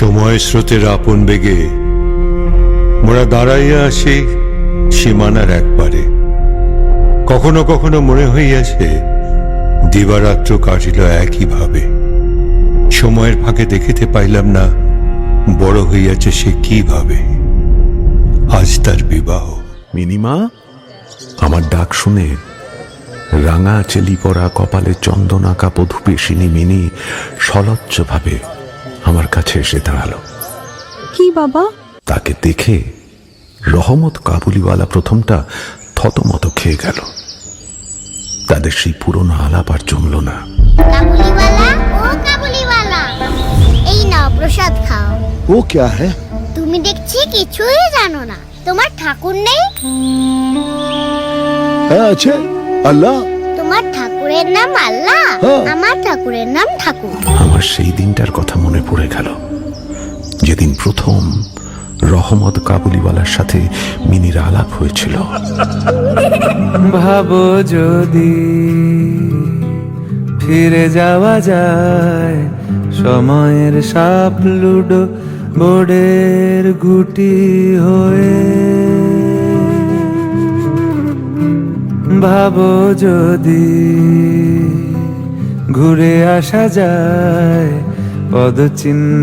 সময় স্রোতের আপন বেগে মোরা দাঁড়াইয়া আসি সীমানার একবারে। কখনো কখনো মনে হইয়াছে দিবারাত্র কাটিল একইভাবে। সময়ের ফাঁকে দেখিতে পাইলাম না বড় হইয়াছে সে কিভাবে। আজ তার বিবাহ। মিনিমা, আমার ডাক শুনে রাঙা চেলি পরা কপালে চন্দন আঁকা বধূপেশিনী মিনি সলজ্জভাবে আমার কাছে এসে দাঁড়ালো। কি বাবা? তাকে দেখে রহমত কাবুলিওয়ালা প্রথমটা থতমত খেয়ে গেল। তাদের সেই পুরনো আলাপ আর জমল না। কাবুলিওয়ালা, ও কাবুলিওয়ালা, এই নাও প্রসাদ খাও। वो क्या है? তুমি দেখছি কিছুই জানো না। তোমার ঠাকুর নেই? अच्छा अल्लाह। তোমার ঠাকুরের নাম আল্লাহ? হ্যাঁ। আমার ঠাকুরের নাম ঠাকুর। আমার সেই দিনটার কথা মনে পড়ে গেল, যেদিন প্রথম রহমত কাবুলিওয়ালার সাথে মিনির আলাপ হয়েছিল। ভাবো যদি ফিরে যাওয়া যায় সময়ের সাপ লুডো বোর্ডের গুটি হয়ে। ভাবো যদি ঘুরে আসা যায় পদচিহ্ন